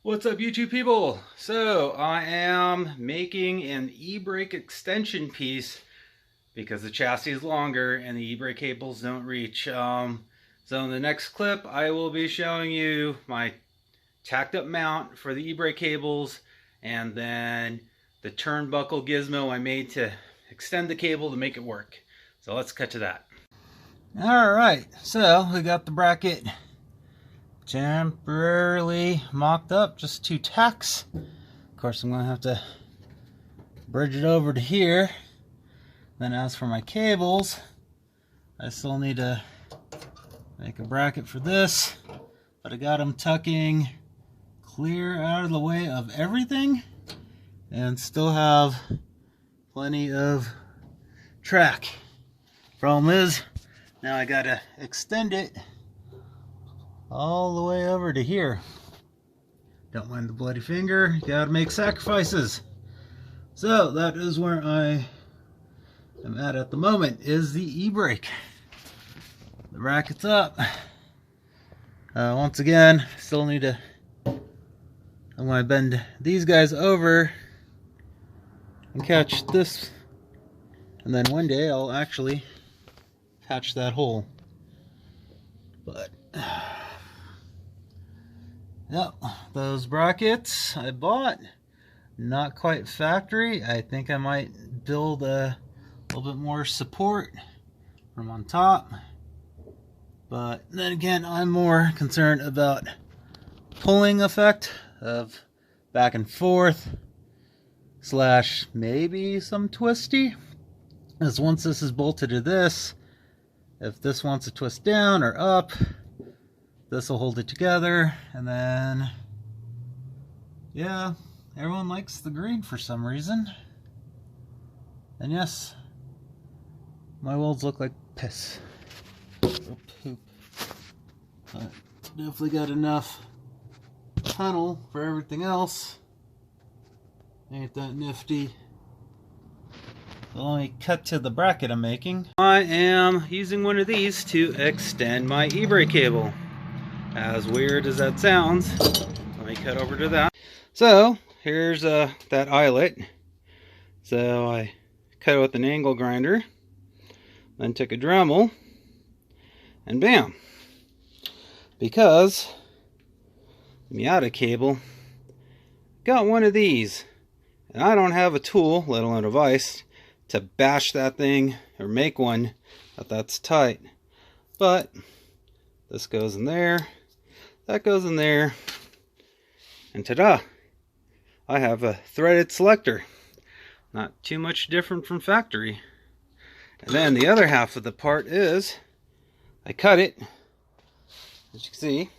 What's up, YouTube people? So I am making an e-brake extension piece because the chassis is longer and the e-brake cables don't reach. So in the next clip I will be showing you my tacked up mount for the e-brake cables and then the turnbuckle gizmo I made to extend the cable to make it work. So let's cut to that. Alright, so we got the bracket temporarily mocked up, just 2 tacks. Of course I'm going to have to bridge it over to here. Then as for my cables, I still need to make a bracket for this, but I got them tucking clear out of the way of everything and still have plenty of track. Problem is, now I got to extend it all the way over to here. Don't mind the bloody finger, you gotta make sacrifices. So that is where I am at the moment, is the e-brake. The bracket's up. Once again, still need to, I'm going to bend these guys over and catch this, and then one day I'll actually patch that hole. But yep, those brackets I bought, not quite factory. I think I might build a little bit more support from on top. But then again, I'm more concerned about pulling effect of back and forth slash maybe some twisty. As once this is bolted to this, if this wants to twist down or up, this will hold it together, and then, yeah, everyone likes the green for some reason. And yes, my welds look like piss. Or poop. But definitely got enough tunnel for everything else. Ain't that nifty? So let me cut to the bracket I'm making. I am using one of these to extend my e-brake cable. As weird as that sounds, let me cut over to that. So here's that eyelet. So I cut it with an angle grinder, then took a Dremel, and bam! Because the Miata cable got one of these, and I don't have a tool, let alone a vise, to bash that thing or make one that's tight. But this goes in there. That goes in there, and ta-da! I have a threaded selector. Not too much different from factory. And then the other half of the part is, I cut it, as you can see,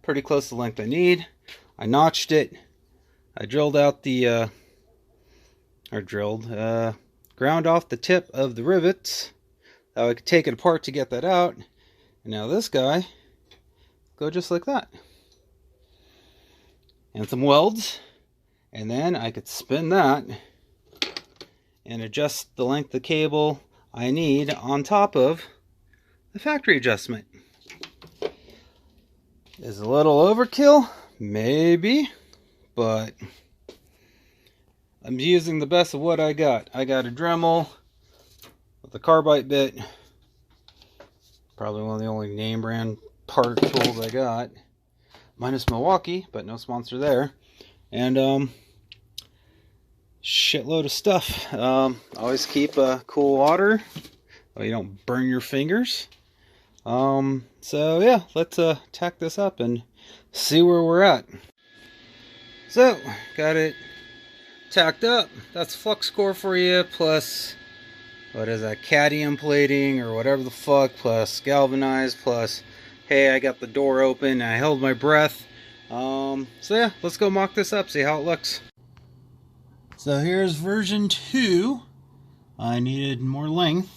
pretty close to the length I need. I notched it. I drilled out the, ground off the tip of the rivets. That I could take it apart to get that out. And now this guy, go just like that. And some welds, and then I could spin that and adjust the length of cable I need on top of the factory adjustment. Is a little overkill? Maybe, but I'm using the best of what I got. I got a Dremel with a carbide bit, probably one of the only name brand part tools I got, minus Milwaukee, but no sponsor there, and shitload of stuff. Always keep cool water so you don't burn your fingers. So yeah, let's tack this up and see where we're at. So got it tacked up. That's flux core for you, plus what is that, cadmium plating or whatever the fuck, plus galvanized, plus hey, I got the door open, I held my breath. So yeah, let's go mock this up, see how it looks. So here's version 2. I needed more length.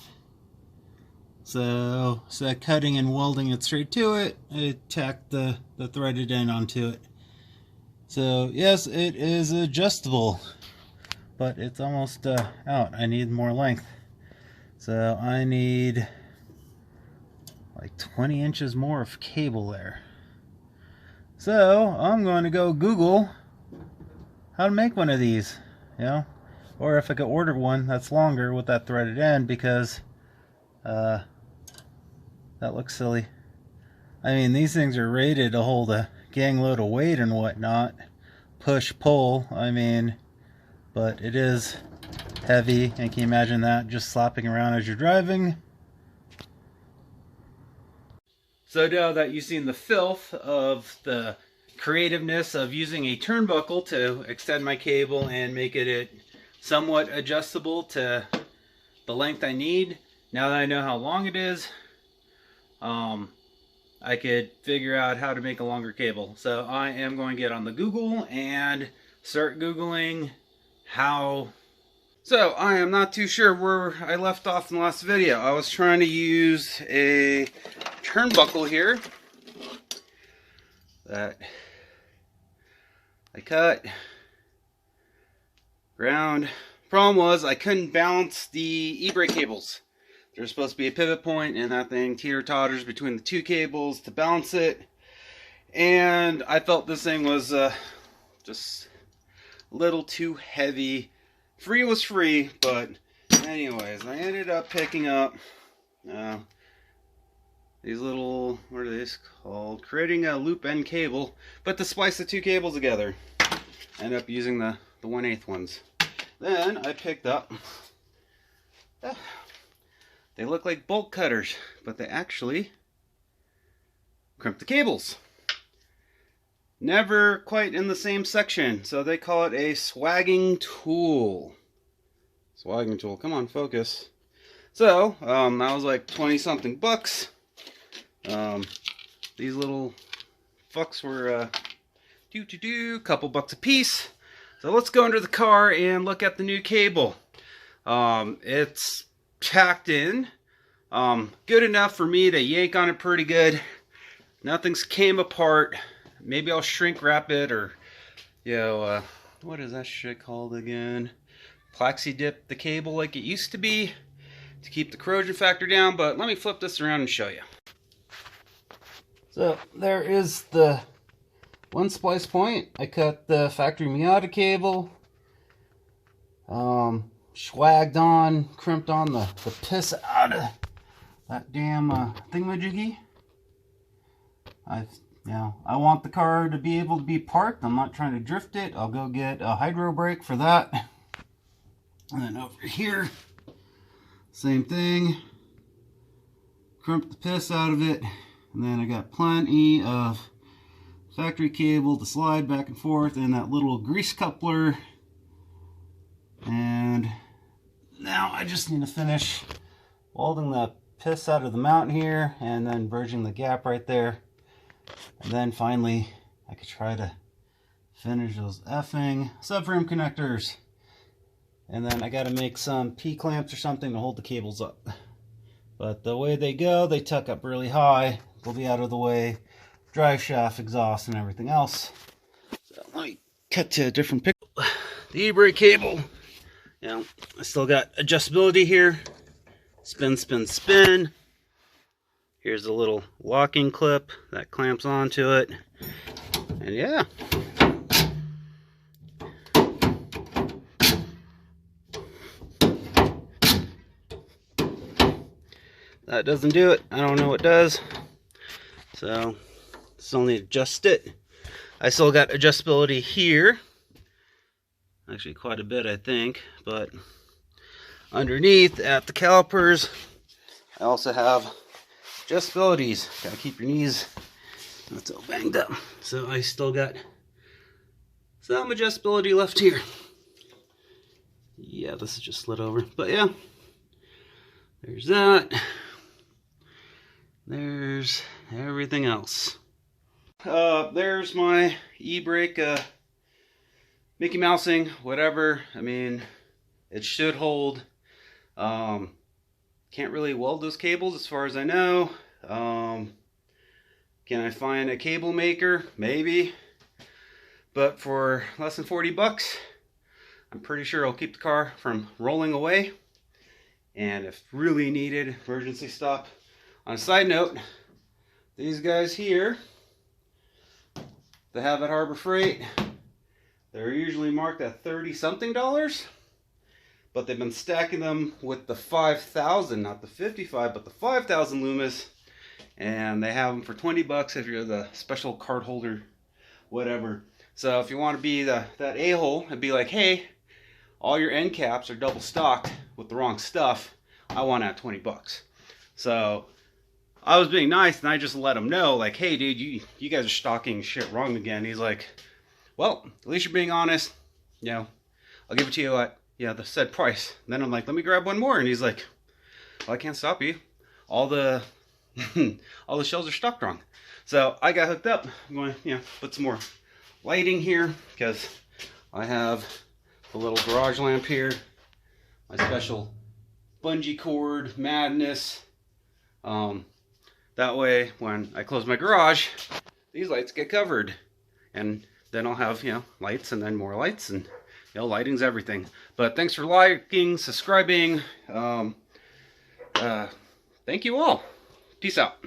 So instead of cutting and welding it straight to it, I tacked the threaded end onto it. So yes, it is adjustable, but it's almost out. I need more length. So I need like 20 inches more of cable there. So I'm going to go Google how to make one of these, you know, or if I could order one that's longer with that threaded end, because that looks silly. I mean, these things are rated to hold a gang load of weight and whatnot, push pull, I mean, but it is heavy, and can you imagine that just slapping around as you're driving? So now that you've seen the filth of the creativeness of using a turnbuckle to extend my cable and make it somewhat adjustable to the length I need, now that I know how long it is, I could figure out how to make a longer cable. So I am going to get on the Google and start Googling how. So I am not too sure where I left off in the last video. I was trying to use a turnbuckle here that I cut, ground. Problem was I couldn't balance the e-brake cables. There's supposed to be a pivot point, and that thing teeter-totters between the two cables to balance it. And I felt this thing was just a little too heavy. Free was free, but anyways, I ended up picking up these little, what are these called? Creating a loop end cable, but to splice the two cables together. Ended up using the 1/8 ones. Then I picked up, they look like bolt cutters, but they actually crimp the cables. Never quite in the same section, so they call it a swagging tool. Swagging tool, come on, focus. So, that was like 20 something bucks. These little fucks were a couple bucks a piece. So let's go under the car and look at the new cable. It's tacked in, good enough for me to yank on it pretty good. Nothing's came apart. Maybe I'll shrink wrap it, or, you know, what is that shit called again? Plexi dip the cable like it used to be to keep the corrosion factor down. But let me flip this around and show you. So there is the one splice point. I cut the factory Miata cable, swagged on, crimped on the piss out of that damn thingamajiggy. I want the car to be able to be parked. I'm not trying to drift it. I'll go get a hydro brake for that. And then over here, same thing. Crimp the piss out of it. And then I got plenty of factory cable to slide back and forth, and that little grease coupler. And now I just need to finish welding the piss out of the mount here, and then bridging the gap right there. And then finally, I could try to finish those effing subframe connectors. And then I got to make some P-clamps or something to hold the cables up. But the way they go, they tuck up really high. They'll be out of the way. Drive shaft, exhaust, and everything else. So let me cut to a different picture. The e-brake cable. You know, I still got adjustability here. Spin, spin, spin. Here's a little locking clip that clamps onto it. And yeah. That doesn't do it. I don't know what does. So, still need to adjust it. I still got adjustability here. Actually, quite a bit, I think. But underneath at the calipers, I also have adjustabilities. Gotta keep your knees not so banged up. So I still got some adjustability left here. Yeah, this is just slid over. But yeah, there's that. There's everything else. There's my e-brake Mickey Mousing, whatever. I mean, it should hold. Can't really weld those cables as far as I know. Can I find a cable maker? Maybe. But for less than 40 bucks, I'm pretty sure I'll keep the car from rolling away. And if really needed, emergency stop. On a side note, these guys here they have at Harbor Freight. They're usually marked at $30-something, but they've been stacking them with the 5,000, not the 55, but the 5,000 Loomis, and they have them for 20 bucks if you're the special card holder, whatever. So if you want to be that a-hole and be like, hey, all your end caps are double stocked with the wrong stuff, I want at 20 bucks. So I was being nice, and I just let him know, like, hey, dude, you guys are stocking shit wrong again. He's like, well, at least you're being honest. You know, I'll give it to you at, yeah, the said price. And then I'm like, let me grab one more. And he's like, well, I can't stop you. All the all the shells are stocked wrong. So I got hooked up. I'm going, you know, put some more lighting here, because I have the little garage lamp here, my special bungee cord madness. That way, when I close my garage, these lights get covered, and then I'll have, you know, lights and then more lights, and, you know, lighting's everything. But thanks for liking, subscribing. Thank you all. Peace out.